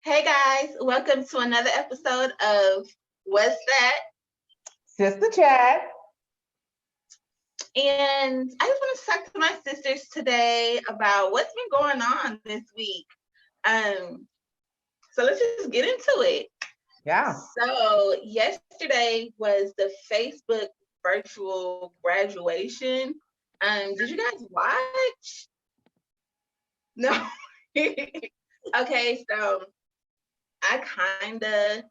Hey guys, welcome to another episode of What's That? Sister Chat. And I just want to talk to my sisters today about what's been going on this week. So let's just get into it. Yeah. So yesterday was the Facebook virtual graduation. Did you guys watch? No. Okay, so I kinda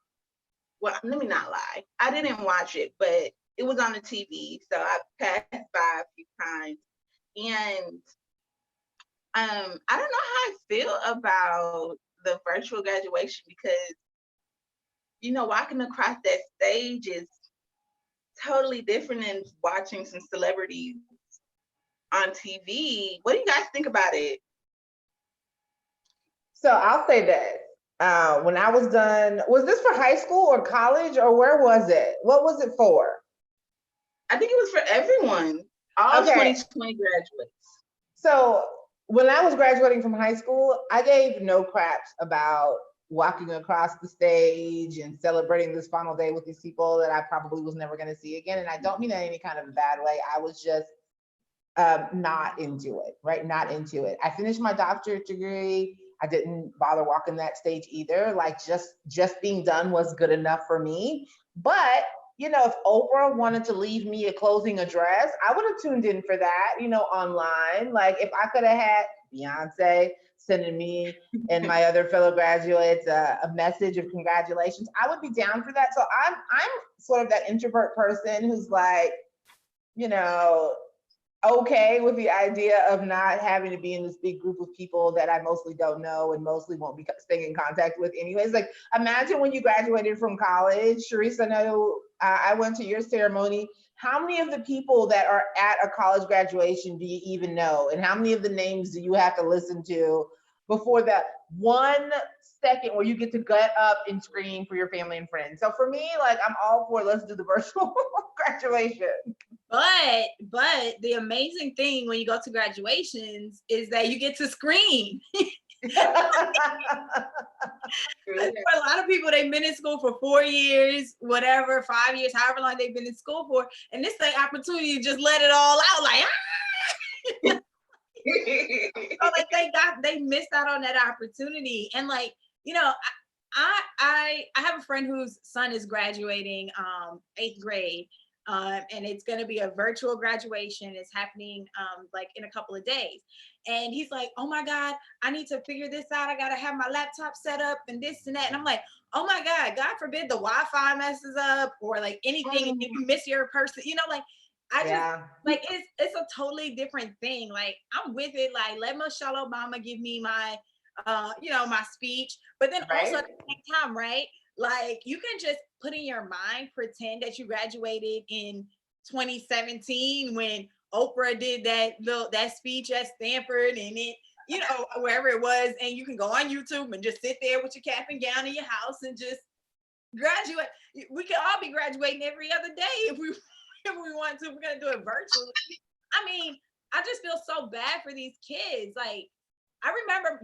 well, let me not lie. I didn't watch it, but it was on the TV, so I passed by a few times. And I don't know how I feel about the virtual graduation because walking across that stage is totally different than watching some celebrities on TV. What do you guys think about it? So I'll say this. When I was done, was this for high school or college or where was it? What was it for? I think it was for everyone, all Okay. 2020 graduates. So when I was graduating from high school, I gave no craps about walking across the stage and celebrating this final day with these people that I probably was never going to see again. And I don't mean that in any kind of a bad way. I was just not into it, right? Not into it. I finished my doctorate degree. I didn't bother walking that stage either. Like just being done was good enough for me. But if Oprah wanted to leave me a closing address, I would have tuned in for that, online. Like if I could have had Beyonce sending me and my other fellow graduates a message of congratulations, I would be down for that. So I'm sort of that introvert person who's like, you know, okay with the idea of not having to be in this big group of people that I mostly don't know and mostly won't be staying in contact with anyways. Like imagine when you graduated from college, Sharice, I know I went to your ceremony. How many of the people that are at a college graduation do you even know? And how many of the names do you have to listen to before that 1 second where you get to get up and scream for your family and friends? So for me, like I'm all for let's do the virtual graduation. But the amazing thing when you go to graduations is that you get to scream. For a lot of people, they've been in school for 4 years, whatever, 5 years, however long they've been in school for, and this is the opportunity to just let it all out, like so like they missed out on that opportunity. And like, I have a friend whose son is graduating 8th grade. And it's going to be a virtual graduation. It's happening like in a couple of days. And he's like, oh my God, I need to figure this out. I got to have my laptop set up and this and that. And I'm like, oh my God forbid the Wi-Fi messes up or like anything and you miss your person, like I just like it's a totally different thing. Like I'm with it. Like let Michelle Obama give me my my speech, but then also at the same time, right? Like you can just put in your mind, pretend that you graduated in 2017 when Oprah did that speech at Stanford and it, wherever it was, and you can go on YouTube and just sit there with your cap and gown in your house and just graduate. We could all be graduating every other day if we want to. We're gonna do it virtually. I mean, I just feel so bad for these kids. Like y'all remember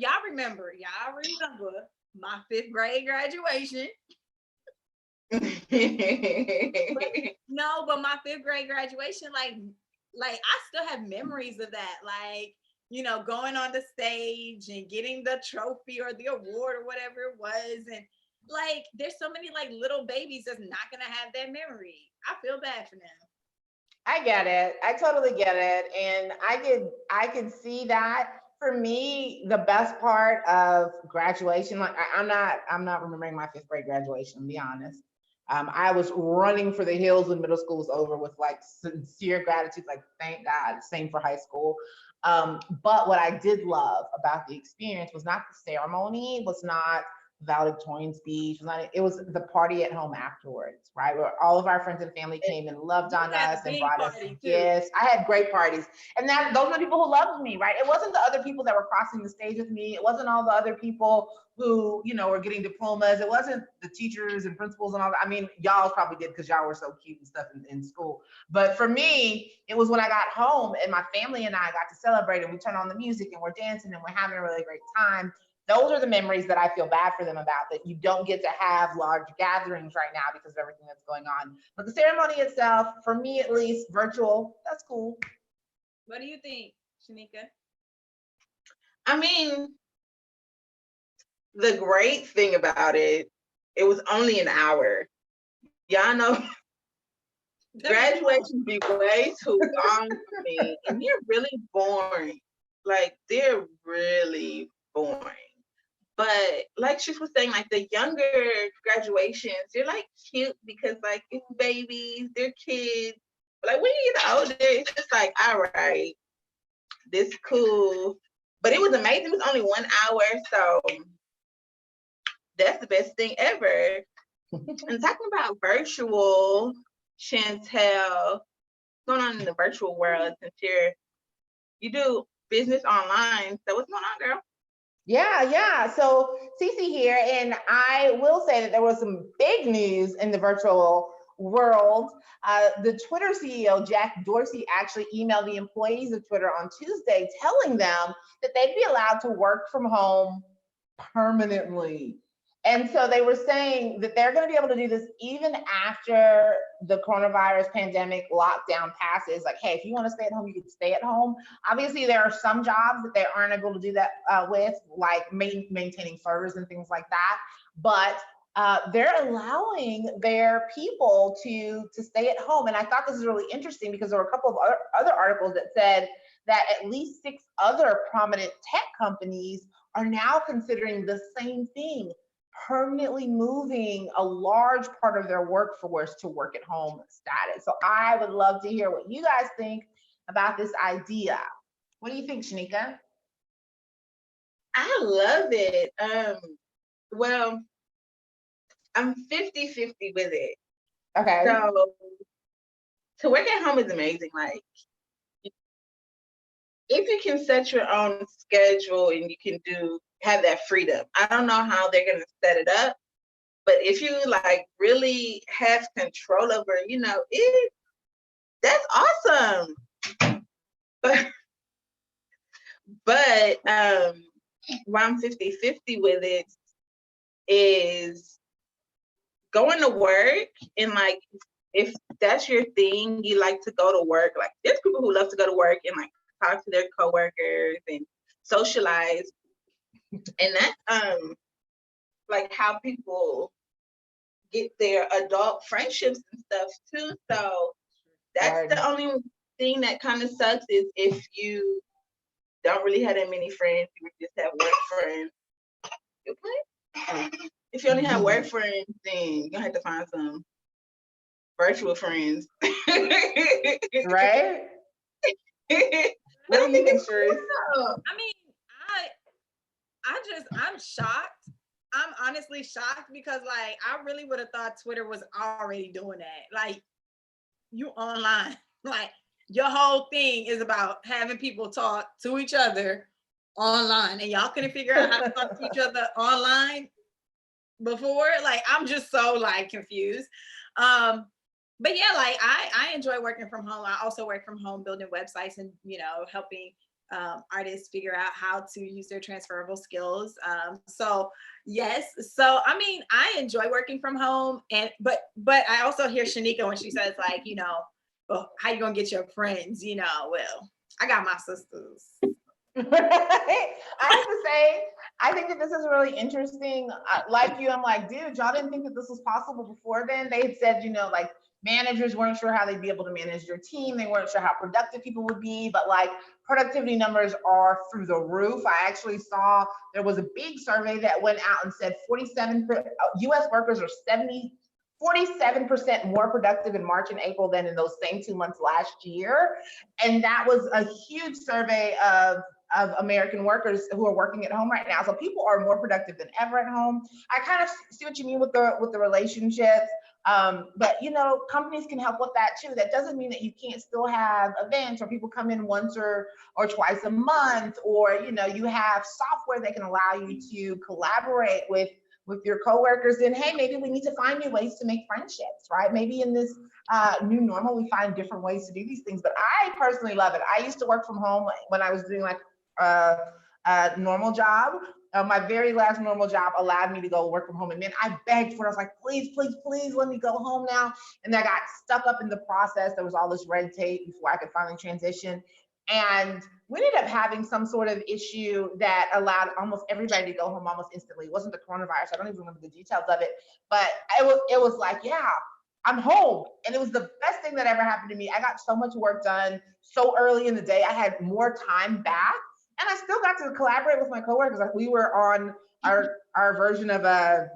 my 5th grade graduation. But my 5th grade graduation, like I still have memories of that. Like, going on the stage and getting the trophy or the award or whatever it was. And like, there's so many like little babies that's not gonna have that memory. I feel bad for them. I get it. I totally get it. And I can see that. For me, the best part of graduation, like I'm not remembering my 5th grade graduation, to be honest. I was running for the hills when middle school was over with like sincere gratitude, like thank God. Same for high school. But what I did love about the experience was not the ceremony, was not valedictorian speech. It was the party at home afterwards, right? Where all of our friends and family came and loved on us and brought us gifts. I had great parties. And those are the people who loved me, right? It wasn't the other people that were crossing the stage with me. It wasn't all the other people who, were getting diplomas. It wasn't the teachers and principals and all that. I mean, y'all probably did because y'all were so cute and stuff in school. But for me, it was when I got home and my family and I got to celebrate and we turned on the music and we're dancing and we're having a really great time. those are the memories that I feel bad for them about, that you don't get to have large gatherings right now because of everything that's going on. But the ceremony itself, for me at least, virtual, that's cool. What do you think, Shanika? I mean, the great thing about it, it was only an hour. Y'all know graduations be way too long for me, and they're really boring. Like, they're really boring. But like she was saying, like the younger graduations, they're like cute because like it's babies, they're kids. But like when you get older, it's just like, all right, this cool. But it was amazing. It was only 1 hour, so that's the best thing ever. And talking about virtual, Chantel, what's going on in the virtual world since you do business online? So what's going on, girl? Yeah. So Cece here, and I will say that there was some big news in the virtual world. The Twitter CEO, Jack Dorsey, actually emailed the employees of Twitter on Tuesday telling them that they'd be allowed to work from home permanently. And so they were saying that they're going to be able to do this even after the coronavirus pandemic lockdown passes. Like, hey, if you want to stay at home, you can stay at home. Obviously, there are some jobs that they aren't able to do that with, like maintaining servers and things like that. But they're allowing their people to stay at home. And I thought this was really interesting because there were a couple of other articles that said that at least 6 other prominent tech companies are now considering the same thing, permanently moving a large part of their workforce to work at home status. So I would love to hear what you guys think about this idea. What do you think, Shanika? I love it. Well, I'm 50-50 with it. Okay. So to work at home is amazing. Like, if you can set your own schedule and you can have that freedom. I don't know how they're gonna set it up, but if you like really have control over, it, that's awesome. But why I'm 50-50 with it is going to work, and like if that's your thing, you like to go to work. Like there's people who love to go to work and like talk to their coworkers and socialize. And that's like how people get their adult friendships and stuff too. So that's the only thing that kind of sucks, is if you don't really have that many friends, you just have work friends. Okay. If you only have work friends, then you're gonna have to find some virtual friends. Right? What do you think, Sharice? I mean, I'm shocked. I'm honestly shocked because like I really would have thought Twitter was already doing that. Like, you online, like your whole thing is about having people talk to each other online, and y'all couldn't figure out how to talk to each other online before. Like, I'm just so like confused. But yeah, like I enjoy working from home. I also work from home building websites and helping artists figure out how to use their transferable skills. So yes, so I mean, I enjoy working from home, and but I also hear Shanika when she says like, well, how you gonna get your friends? Well, I got my sisters. I have to say, I think that this is really interesting. Like you, I'm like, dude, y'all didn't think that this was possible before then. They had said, like managers weren't sure how they'd be able to manage their team. They weren't sure how productive people would be, but like productivity numbers are through the roof. I actually saw there was a big survey that went out and said 47 US workers are 47% more productive in March and April than in those same 2 months last year. And that was a huge survey of American workers who are working at home right now. So people are more productive than ever at home. I kind of see what you mean with the relationships. But companies can help with that too. That doesn't mean that you can't still have events where people come in once or twice a month, or you have software that can allow you to collaborate with your coworkers. And hey, maybe we need to find new ways to make friendships, right? Maybe in this new normal, we find different ways to do these things. But I personally love it. I used to work from home when I was doing like a normal job, my very last normal job allowed me to go work from home. And then I begged for it. I was like, please, please, please let me go home now. And I got stuck up in the process. There was all this red tape before I could finally transition. And we ended up having some sort of issue that allowed almost everybody to go home almost instantly. It wasn't the coronavirus. I don't even remember the details of it, but it was like, yeah, I'm home. And it was the best thing that ever happened to me. I got so much work done so early in the day. I had more time back. And I still got to collaborate with my coworkers. Like, we were on our version of a,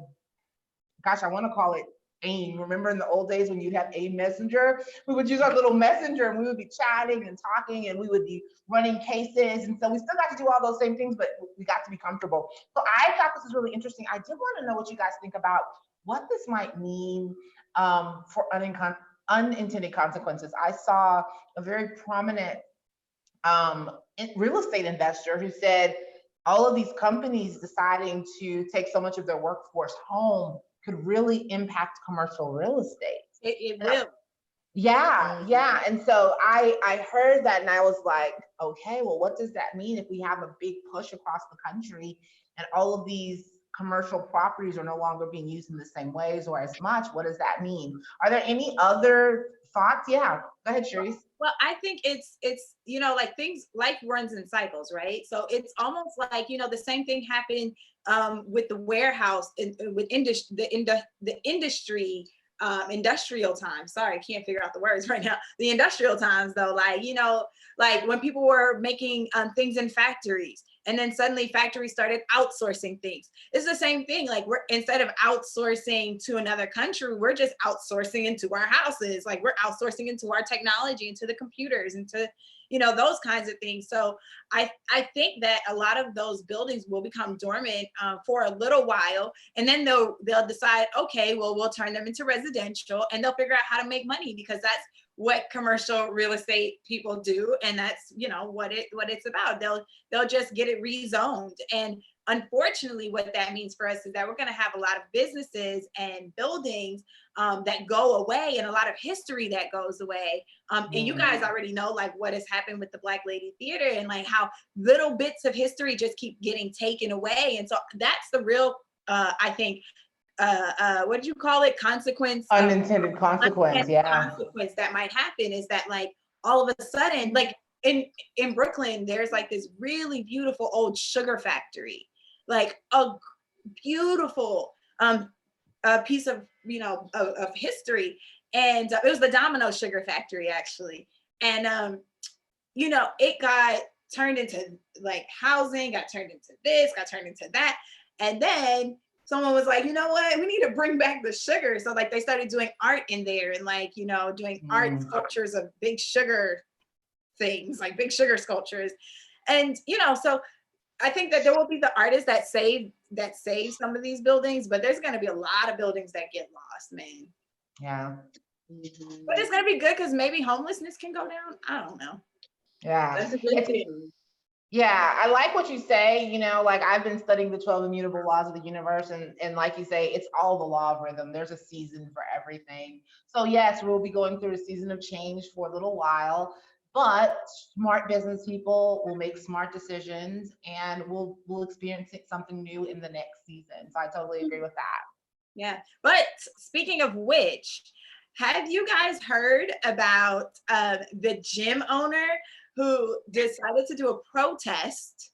gosh, I want to call it AIM. Remember in the old days when you'd have AIM Messenger? We would use our little messenger and we would be chatting and talking and we would be running cases. And so we still got to do all those same things, but we got to be comfortable. So I thought this was really interesting. I did want to know what you guys think about what this might mean for unintended consequences. I saw a very prominent real estate investor who said all of these companies deciding to take so much of their workforce home could really impact commercial real estate. It will. Yeah. And so I heard that and I was like, okay, well, what does that mean if we have a big push across the country and all of these commercial properties are no longer being used in the same ways or as much? What does that mean? Are there any other thoughts? Yeah, go ahead, Sharice. Well, I think it's like things, life runs in cycles, right? So it's almost like, the same thing happened with the warehouse with the industry, industrial times. Sorry, I can't figure out the words right now. The industrial times though, like when people were making things in factories, and then suddenly factories started outsourcing things. It's the same thing. Like, we're, instead of outsourcing to another country, we're just outsourcing into our houses. Like, we're outsourcing into our technology, into the computers, into, those kinds of things. So I think that a lot of those buildings will become dormant for a little while. And then they'll decide, okay, well, we'll turn them into residential, and they'll figure out how to make money, because that's what commercial real estate people do, and that's what it's about. They'll just get it rezoned. And unfortunately, what that means for us is that we're going to have a lot of businesses and buildings that go away, and a lot of history that goes away. And you guys already know like what has happened with the Black Lady Theater, and like how little bits of history just keep getting taken away. And so that's the real I think what do you call it? Unintended consequence. Yeah. Consequence that might happen is that, like, all of a sudden, like in Brooklyn, there's like this really beautiful old sugar factory, like a beautiful piece of of history, and it was the Domino Sugar Factory actually, and it got turned into like housing, got turned into this, got turned into that, and then someone was like, you know what, we need to bring back the sugar. So like they started doing art in there, and like, doing art sculptures of big sugar things, like big sugar sculptures. And, so I think that there will be the artists that save some of these buildings, but there's going to be a lot of buildings that get lost, man. Yeah. But it's going to be good because maybe homelessness can go down. I don't know. Yeah. That's a good thing. Yeah, I like what you say. Like, I've been studying the 12 immutable laws of the universe, and like you say, it's all the law of rhythm. There's a season for everything. So yes, we'll be going through a season of change for a little while, but smart business people will make smart decisions, and we'll experience something new in the next season. So I totally agree with that. Yeah, but speaking of which, have you guys heard about the gym owner who decided to do a protest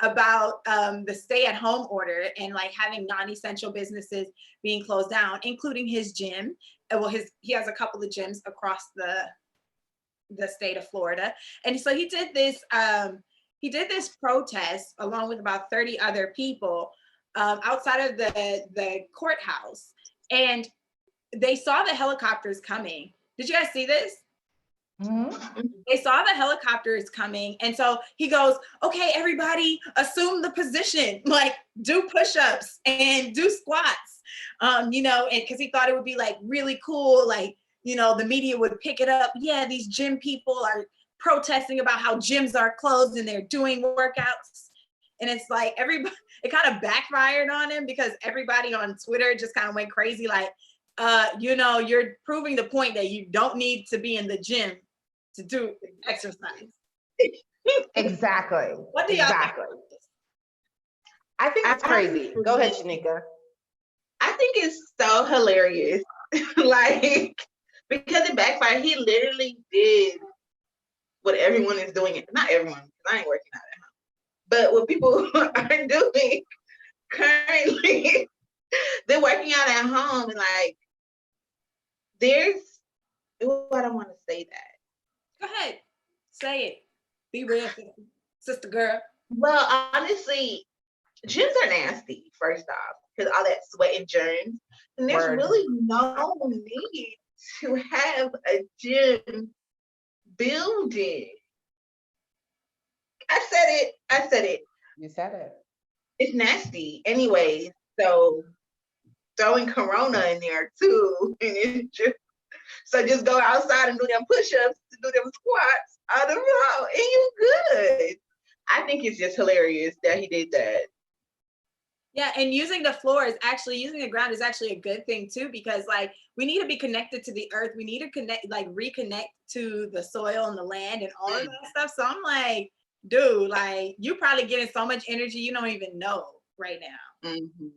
about the stay-at-home order and like having non-essential businesses being closed down, including his gym? Well, he has a couple of gyms across the state of Florida, and so he did this protest along with about 30 other people outside of the courthouse, and they saw the helicopters coming. Did you guys see this? Mm-hmm. They saw the helicopters coming, and so he goes, okay, everybody assume the position, like do push-ups and do squats, and because he thought it would be like really cool, like the media would pick it up. Yeah, these gym people are protesting about how gyms are closed and they're doing workouts, and it's like everybody, it kind of backfired on him because everybody on Twitter just kind of went crazy, like you're proving the point that you don't need to be in the gym to do exercise. Exactly. What do y'all think? That's crazy. Go ahead, Shanika. I think it's so hilarious. Like, because it backfired. He literally did what everyone is doing. Not everyone, because I ain't working out at home. But what people are doing currently, they're working out at home and like there's I don't want to say that. Go ahead. Say it. Be real, sister girl. Well, honestly, gyms are nasty, first off, because all that sweat and germs. And there's Word. really no need to have a gym building. I said it. You said it. It's nasty. Anyways, so throwing Corona in there too. And it's just, so just go outside and do them push-ups, do them squats. I don't know. And you good. I think it's just hilarious that he did that. Yeah, and using the floor is actually, using the ground is actually a good thing too, because like we need to be connected to the earth. We need to reconnect to the soil and the land and all of that stuff. So I'm like, dude, like you probably getting so much energy you don't even know right now. Mm-hmm.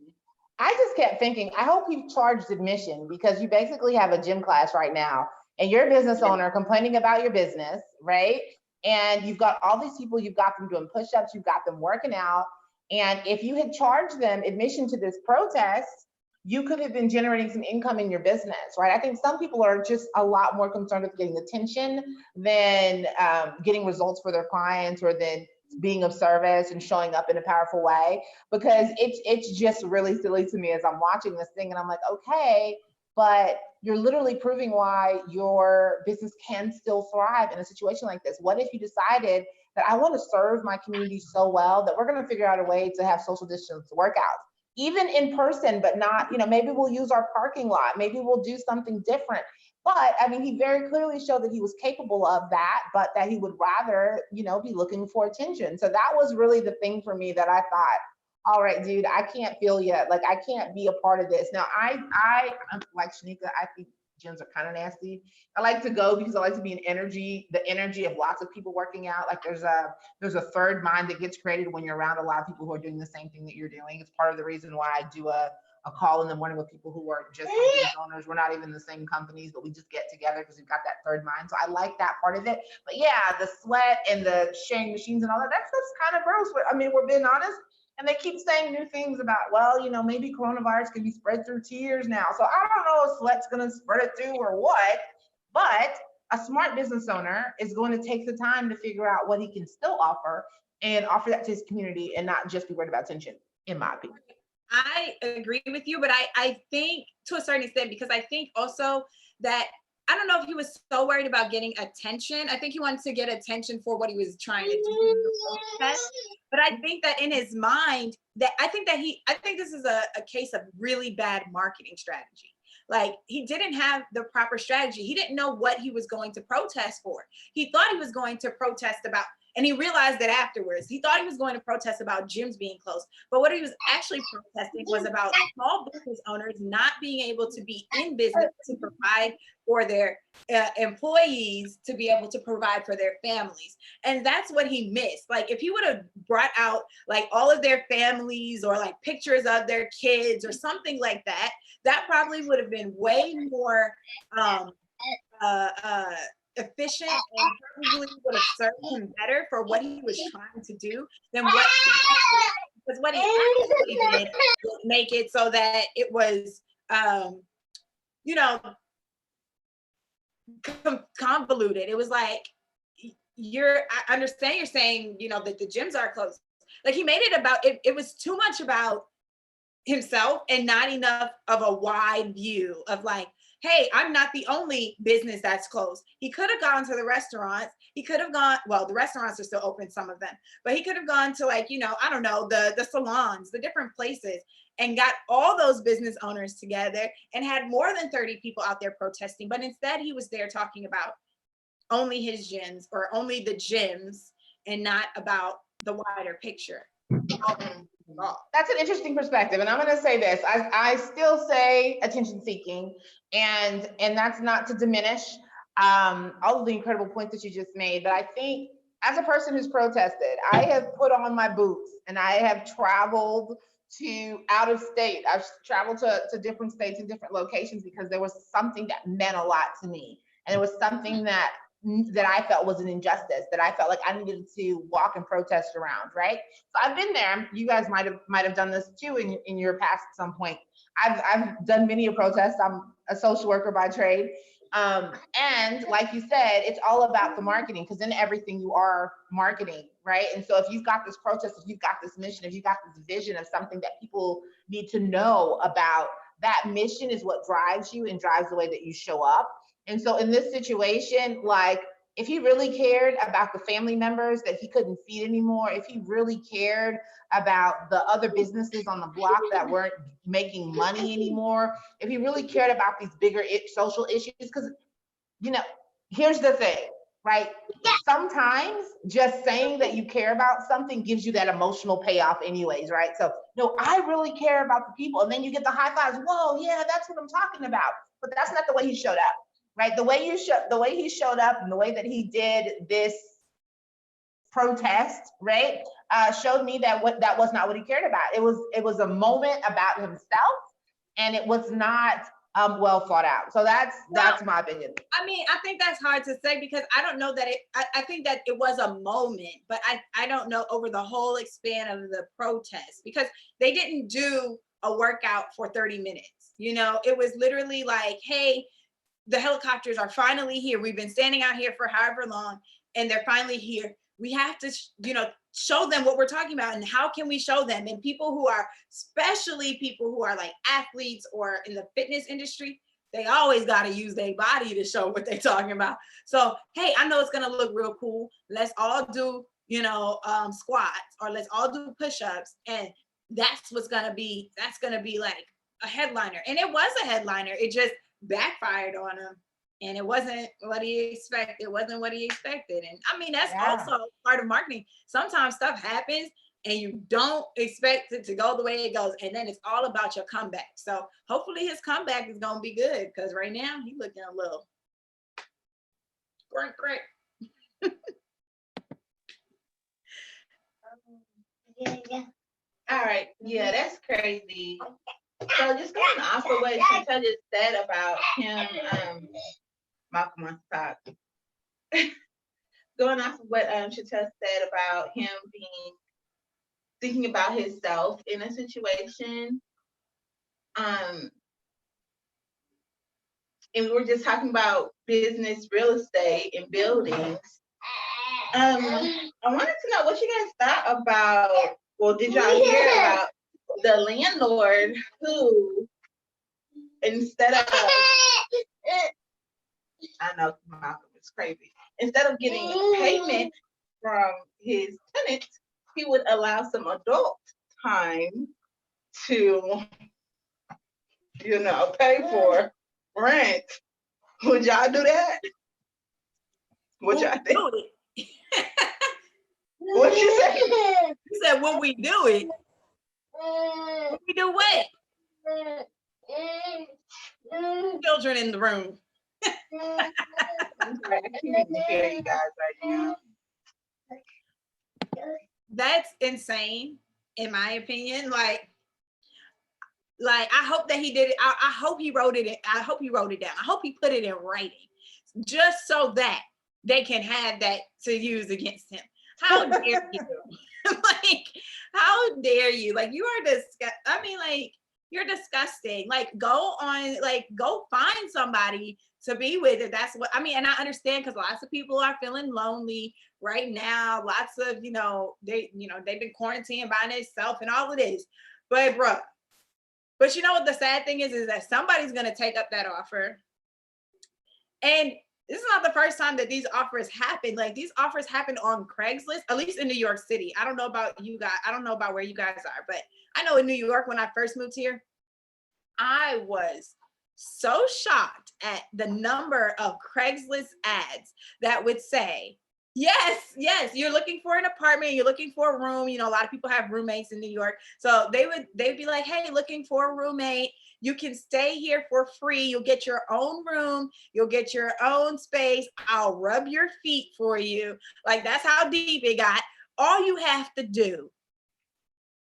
I just kept thinking, I hope you've charged admission, because you basically have a gym class right now and you're a business owner complaining about your business, right? And you've got all these people, you've got them doing push-ups, you've got them working out. And if you had charged them admission to this protest, you could have been generating some income in your business, right? I think some people are just a lot more concerned with getting attention than getting results for their clients, or than being of service and showing up in a powerful way, because it's just really silly to me as I'm watching this thing and I'm like, okay, but you're literally proving why your business can still thrive in a situation like this. What if you decided that I want to serve my community so well that we're going to figure out a way to have social distance workouts, even in person, but not, maybe we'll use our parking lot, maybe we'll do something different. But I mean, he very clearly showed that he was capable of that, but that he would rather, be looking for attention. So that was really the thing for me that I thought, all right, dude, I can't feel yet. Like, I can't be a part of this. Now, I'm like Shanika, I think gyms are kind of nasty. I like to go because I like to be in the energy of lots of people working out. Like there's a third mind that gets created when you're around a lot of people who are doing the same thing that you're doing. It's part of the reason why I do a call in the morning with people who are just business owners. We're not even the same companies, but we just get together because we've got that third mind. So I like that part of it. But yeah, the sweat and the sharing machines and all that's kind of gross. I mean, we're being honest. And they keep saying new things about, well, maybe coronavirus can be spread through tears now. So I don't know if sweat's going to spread it through or what, but a smart business owner is going to take the time to figure out what he can still offer and offer that to his community and not just be worried about attention, in my opinion. I agree with you, but I think to a certain extent, because I think also that, I don't know if he was so worried about getting attention. I think he wanted to get attention for what he was trying to do. But I think that in his mind, I think this is a case of really bad marketing strategy. Like he didn't have the proper strategy. He didn't know what he was going to protest for. He thought he was going to protest about, and he realized that afterwards, he thought he was going to protest about gyms being closed. But what he was actually protesting was about small business owners not being able to be in business to provide for their employees, to be able to provide for their families. And that's what he missed. Like if he would have brought out like all of their families or like pictures of their kids or something like that, that probably would have been way more efficient and probably would have served him better for what he was trying to do than what he actually did was make it so that it was convoluted. It was like, I understand you're saying, that the gyms are closed. Like he made it about, it was too much about himself and not enough of a wide view of like, hey, I'm not the only business that's closed. He could have gone to the restaurants. He could have gone, well, the restaurants are still open, some of them, but he could have gone to like, I don't know, the salons, the different places, and got all those business owners together and had more than 30 people out there protesting. But instead he was there talking about only his gyms or only the gyms and not about the wider picture. That's an interesting perspective. And I'm going to say this, I still say attention seeking, and that's not to diminish all of the incredible points that you just made. But I think as a person who's protested, I have put on my boots and I have traveled to out of state. I've traveled to different states and different locations because there was something that meant a lot to me. And it was something that I felt was an injustice, that I felt like I needed to walk and protest around, right? So I've been there. You guys might have done this too in your past at some point. I've done many a protest. I'm a social worker by trade. And like you said, it's all about the marketing, because in everything you are marketing, right? And so if you've got this protest, if you've got this mission, if you've got this vision of something that people need to know about, that mission is what drives you and drives the way that you show up. And so in this situation, like, if he really cared about the family members that he couldn't feed anymore, if he really cared about the other businesses on the block that weren't making money anymore, if he really cared about these bigger social issues, because, you know, here's the thing, right? Sometimes just saying that you care about something gives you that emotional payoff anyways, right? So, no, I really care about the people. And then you get the high fives. Whoa, yeah, that's what I'm talking about. But that's not the way he showed up, right? The way he showed up and the way that he did this protest, right, showed me that that was not what he cared about. It was a moment about himself, and it was not well thought out. So that's my opinion. I mean, I think that's hard to say, because I don't know that I think that it was a moment, but I don't know over the whole span of the protest, because they didn't do a workout for 30 minutes. You know, it was literally like, hey, the helicopters are finally here. We've been standing out here for however long, and they're finally here. We have to, show them what we're talking about, and how can we show them? And people who are, especially people who are like athletes or in the fitness industry, they always got to use their body to show what they're talking about. So, hey, I know it's going to look real cool. Let's all do, squats, or let's all do push-ups. And that's going to be like a headliner. And it was a headliner. It just backfired on him. And it wasn't what he expected. It wasn't what he expected. And I mean, that's also part of marketing. Sometimes stuff happens and you don't expect it to go the way it goes. And then it's all about your comeback. So hopefully his comeback is going to be good, because right now he's looking a little great. All right. Yeah, that's crazy. So just going off of what Chantel just said about him, Malcolm on top. Going off of what Chantel said about him thinking about himself in a situation, and we were just talking about business, real estate, and buildings. I wanted to know what you guys thought about. Well, did y'all hear about the landlord who, instead of, I know Malcolm is crazy, instead of getting payment from his tenants, he would allow some adult time to, pay for rent. Would y'all do that? Would y'all think? What you say? You said, will we do it? Will we do what? Children in the room. I can't even hear you guys right now. That's insane, in my opinion. Like I hope that he did it. I hope he wrote it. I hope he wrote it down. I hope he put it in writing, just so that they can have that to use against him. How dare you? Like, how dare you? Like, you are you're disgusting. Like, go find somebody to be with it. That's what I mean. And I understand, because lots of people are feeling lonely right now. Lots of, they've been quarantined by themselves and all of this. But you know what the sad thing is that somebody's gonna take up that offer. And this is not the first time that these offers happen. Like, these offers happen on Craigslist, at least in New York City. I don't know about you guys. I don't know about where you guys are, but I know in New York, when I first moved here, I was so shocked at the number of Craigslist ads that would say, yes, you're looking for an apartment, you're looking for a room. A lot of people have roommates in New York. So they'd be like, hey, looking for a roommate. You can stay here for free. You'll get your own room. You'll get your own space. I'll rub your feet for you. Like, that's how deep it got. All you have to do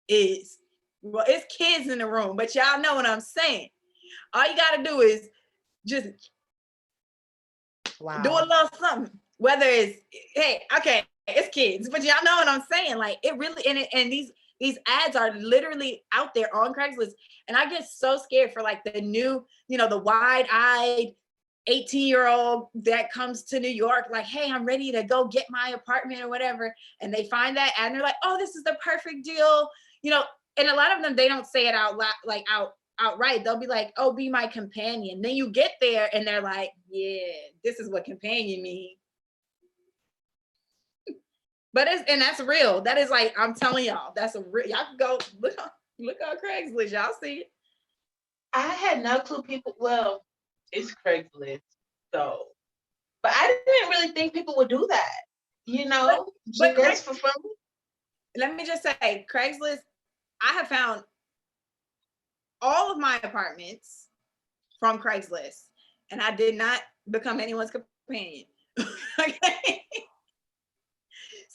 is Well, it's kids in the room, but y'all know what I'm saying. All you got to do is just Wow. do a little something. Whether it's, hey, okay, it's kids, but y'all know what I'm saying. Like it really, and these ads are literally out there on Craigslist. And I get so scared for like the new, the wide-eyed 18-year-old that comes to New York, like, hey, I'm ready to go get my apartment or whatever. And they find that ad and they're like, oh, this is the perfect deal. And a lot of them, they don't say it out loud, like outright. They'll be like, oh, be my companion. Then you get there and they're like, yeah, this is what companion means. But that's real. That is like, I'm telling y'all, that's a real, y'all can go look on Craigslist, y'all see it. I had no clue people, well, it's Craigslist, so, but I didn't really think people would do that, but just for fun. Let me just say, Craigslist, I have found all of my apartments from Craigslist, and I did not become anyone's companion. Okay.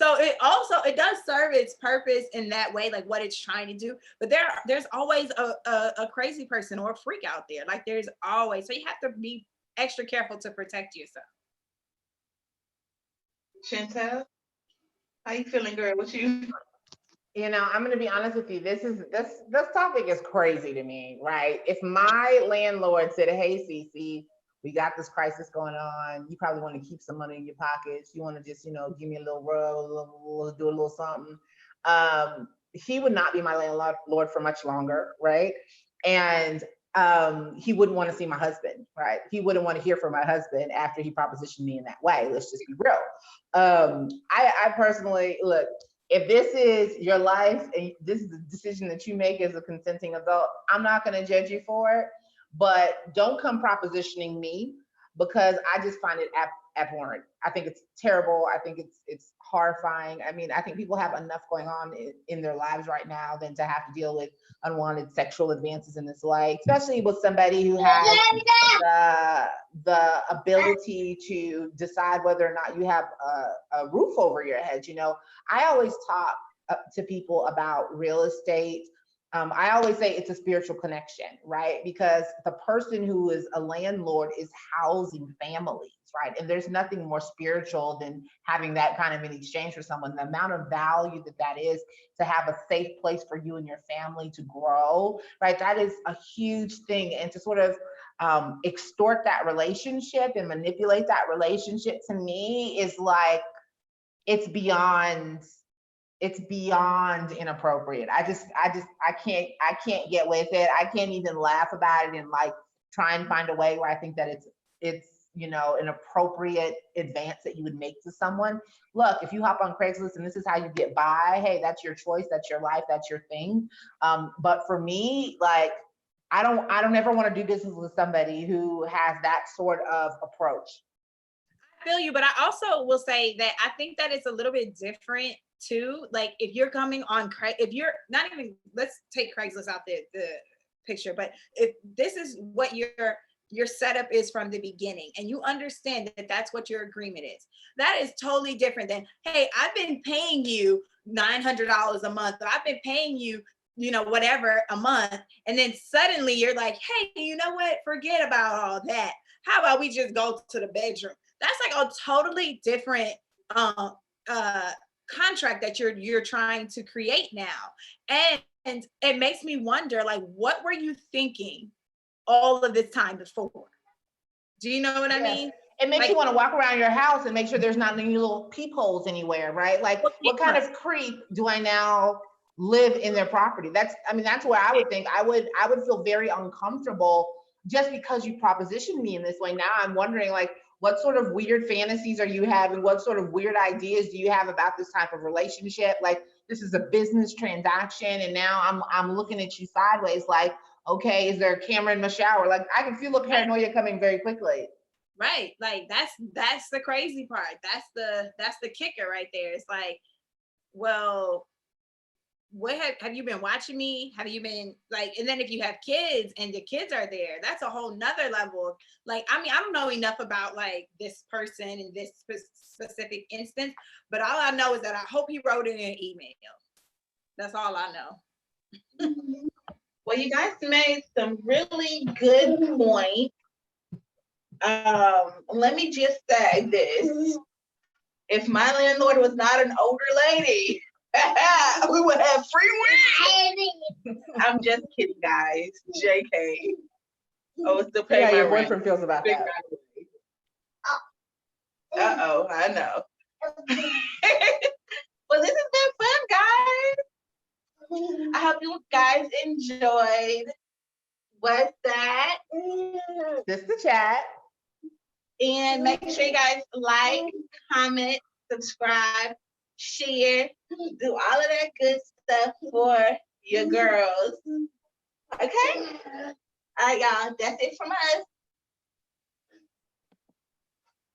So it does serve its purpose in that way, like what it's trying to do. But there's always a crazy person or a freak out there. Like there's always, so you have to be extra careful to protect yourself. Chantel, how you feeling, girl? What you? I'm going to be honest with you. This topic is crazy to me, right? If my landlord said, hey, Cece, we got this crisis going on. You probably want to keep some money in your pockets. You want to just, give me a little rub, do a little something. He would not be my landlord for much longer, right? And he wouldn't want to see my husband, right? He wouldn't want to hear from my husband after he propositioned me in that way. Let's just be real. I personally, look, if this is your life and this is the decision that you make as a consenting adult, I'm not going to judge you for it. But don't come propositioning me, because I just find it abhorrent. I think it's terrible. I think it's horrifying. I mean, I think people have enough going on in their lives right now than to have to deal with unwanted sexual advances in this way, especially with somebody who has the ability to decide whether or not you have a roof over your head. I always talk to people about real estate. I always say it's a spiritual connection, right? Because the person who is a landlord is housing families, right? And there's nothing more spiritual than having that kind of an exchange for someone. The amount of value that is to have a safe place for you and your family to grow, right? That is a huge thing. And to sort of extort that relationship and manipulate that relationship, to me, is like, it's beyond inappropriate. I can't get with it. I can't even laugh about it and like try and find a way where I think that it's an appropriate advance that you would make to someone. Look, if you hop on Craigslist and this is how you get by, hey, that's your choice, that's your life, that's your thing. But for me, like, I don't ever want to do business with somebody who has that sort of approach. I feel you, but I also will say that I think that it's a little bit different too. Like if you're coming on if you're not even, let's take Craigslist out the picture, but if this is what your setup is from the beginning and you understand that that's what your agreement is, that is totally different than, hey, I've been paying you $900 a month, or I've been paying you whatever a month, and then suddenly you're like, hey, you know what, forget about all that, how about we just go to the bedroom? That's like a totally different contract that you're trying to create now. And it makes me wonder, like, what were you thinking all of this time before? Do you know what I mean? It makes you want to walk around your house and make sure there's not any little peepholes anywhere, right? Like, what kind of creep do I now live in their property? That's where I would think I would feel very uncomfortable just because you propositioned me in this way. Now I'm wondering, like, what sort of weird fantasies are you having? What sort of weird ideas do you have about this type of relationship? Like, this is a business transaction, and now I'm looking at you sideways, like, okay, is there a camera in my shower? Like, I can feel the paranoia coming very quickly. Right. Like that's the crazy part. That's the kicker right there. It's like, well, what have you been watching me? Have you been like, and then if you have kids and the kids are there, that's a whole nother level. Like, I don't know enough about like this person in this specific instance, but all I know is that I hope he wrote it in an email. That's all I know. you guys made some really good points. Let me just say this. If my landlord was not an older lady, we would have free rent. I'm just kidding, guys. JK. Oh, still See pay how my your rent. boyfriend feels about that. Uh-oh, I know. Well, this has been fun, guys. I hope you guys enjoyed. What's that? Just the chat. And make sure you guys like, comment, subscribe, share, do all of that good stuff for your girls. Okay? All right, y'all. That's it from us.